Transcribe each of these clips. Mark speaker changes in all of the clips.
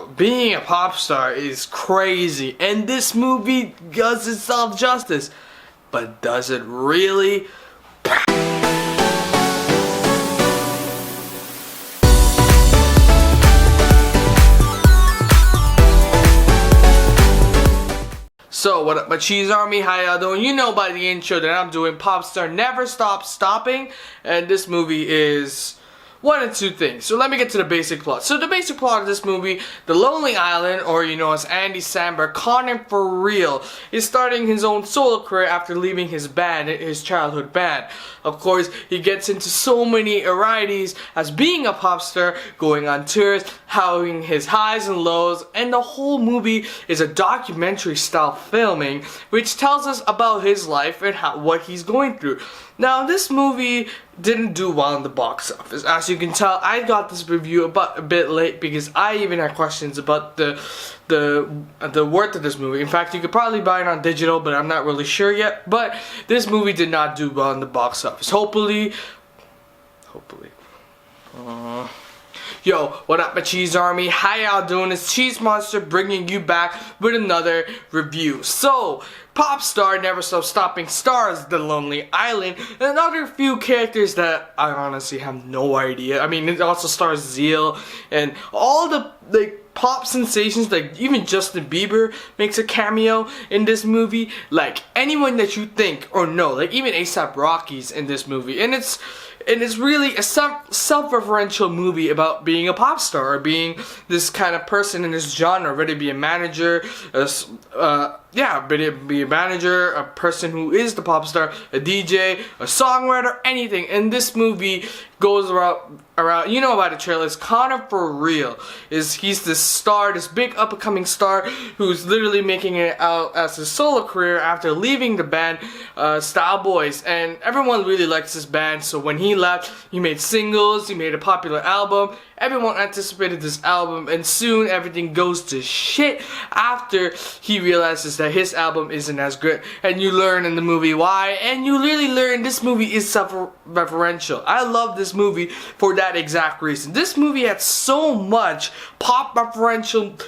Speaker 1: being a pop star is crazy, and this movie does itself justice. But does it really? So what up my cheese army, how y'all doing? You know by the intro that I'm doing pop star never stops stopping, and this movie is one of two things. So let me get to the basic plot. So the basic plot of this movie, The Lonely Island, or you know as Andy Samberg, Connor for real, is starting his own solo career after leaving his band, his childhood band. Of course, he gets into so many varieties as being a pop star, going on tours, having his highs and lows, and the whole movie is a documentary style filming which tells us about his life and what he's going through. Now this movie didn't do well in the box office. As you can tell, I got this review a bit late because I even had questions about the worth of this movie. In fact, you could probably buy it on digital, but I'm not really sure yet. But this movie did not do well in the box office. Hopefully. Yo, what up my cheese army? How y'all doing? It's Cheese Monster bringing you back with another review. So, pop star never stops stopping stars The Lonely Island and other few characters that I honestly have no idea. I mean, it also stars Zeal and all the pop sensations, like even Justin Bieber makes a cameo in this movie. Like anyone that you think or know, like even A$AP Rocky's in this movie, and it's really a self-referential movie about being a pop star or being this kind of person in this genre, whether it be a manager, be a manager, a person who is the pop star, a DJ, a songwriter, anything. And this movie goes around you know about the trailers, Connor for real. He's this star, this big up-and-coming star who's literally making it out as a solo career after leaving the band Style Boys, and everyone really likes this band. So when he left, he made singles, he made a popular album, everyone anticipated this album, and soon everything goes to shit after he realizes that his album isn't as good. And you learn in the movie why, and you really learn this movie is self-referential. I love this movie for that exact reason. This movie had so much pop referential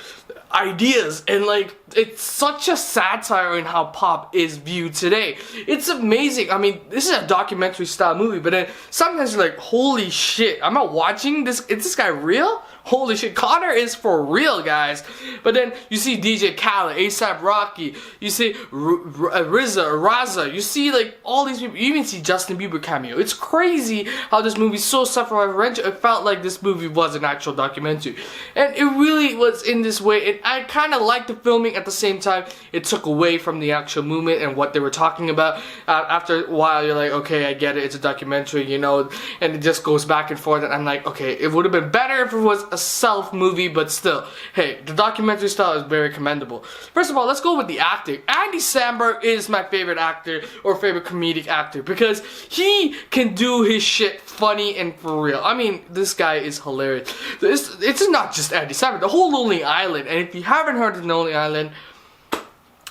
Speaker 1: ideas, and like it's such a satire in how pop is viewed today. It's amazing. I mean, this is a documentary style movie, but then sometimes you're like, holy shit, I'm not watching this. Is this guy real? Holy shit, Connor is for real, guys. But then you see DJ Khaled, A$AP Rocky, you see Raza, you see like all these people, you even see Justin Bieber cameo. It's crazy how this movie's so self-referential. It felt like this movie was an actual documentary, and it really was in this way. And I kind of liked the filming. At the same time, it took away from the actual movement and what they were talking about. After a while, you're like, okay, I get it, it's a documentary, you know, and it just goes back and forth, and I'm like, okay, it would have been better if it was a self movie, but still, hey, the documentary style is very commendable. First of all, let's go with the acting. Andy Samberg is my favorite actor, or favorite comedic actor, because he can do his shit funny and for real. I mean, this guy is hilarious. It's not just Andy Samberg, the whole Lonely Island, and if you haven't heard of Lonely Island,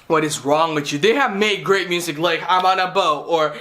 Speaker 1: what is wrong with you? They have made great music like I'm on a Boat, or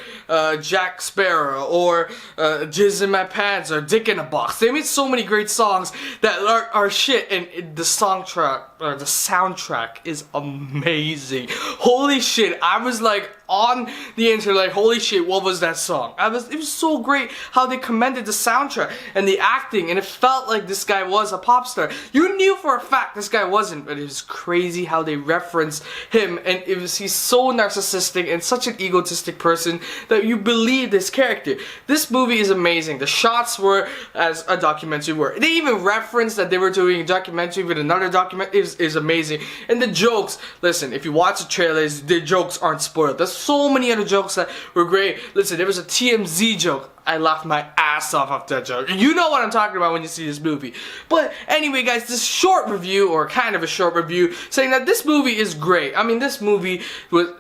Speaker 1: Jack Sparrow, or Jizz in My Pants, or Dick in a Box. They made so many great songs that are shit, and the soundtrack is amazing. Holy shit, I was like on the internet like, holy shit, what was that song? It was so great how they commended the soundtrack and the acting, and it felt like this guy was a pop star. You knew for a fact this guy wasn't, but it was crazy how they referenced him, and he's so narcissistic and such an egotistic person that you believe this character. This movie is amazing. The shots were as a documentary were. They even referenced that they were doing a documentary with another documentary. Is amazing. And the jokes, listen, if you watch the trailers, the jokes aren't spoiled. There's so many other jokes that were great. Listen, there was a TMZ joke. I laughed my ass off that joke. You know what I'm talking about when you see this movie. But anyway, guys, this short review, or kind of a short review, saying that this movie is great. I mean, this movie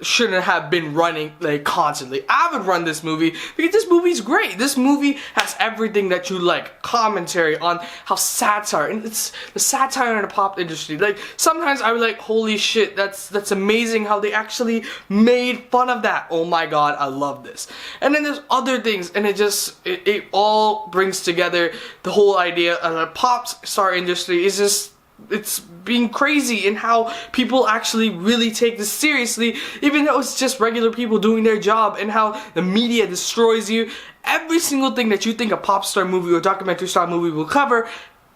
Speaker 1: shouldn't have been running like constantly. I would run this movie because this movie's great. This movie has everything that you like. Commentary on how satire, and it's the satire in the pop industry. Like sometimes I was like, holy shit, that's amazing how they actually made fun of that. Oh my god, I love this. And then there's other things, and it all brings together the whole idea of the pop star industry is just it's being crazy in how people actually really take this seriously, even though it's just regular people doing their job, and how the media destroys you. Every single thing that you think a pop star movie or documentary style movie will cover,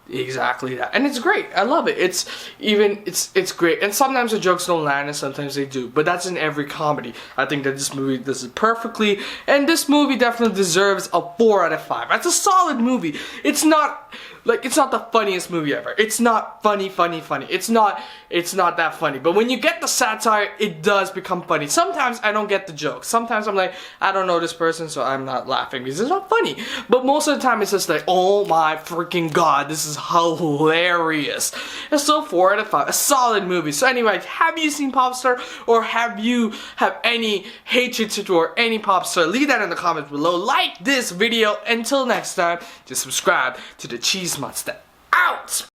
Speaker 1: exactly that. And it's great. I love it. It's great. And sometimes the jokes don't land and sometimes they do, but that's in every comedy. I think that this movie does it perfectly, and this movie definitely deserves a 4 out of 5. That's a solid movie. It's not the funniest movie ever. It's not funny. It's not that funny. But when you get the satire, it does become funny. Sometimes I don't get the jokes. Sometimes I'm like, I don't know this person, so I'm not laughing because it's not funny. But most of the time it's just like, oh my freaking god, this is hilarious. And so 4 out of 5. A solid movie. So anyway, have you seen Popstar, or have any hatred toward any pop star? Leave that in the comments below. Like this video. Until next time, just subscribe to the Cheese Monster. Out!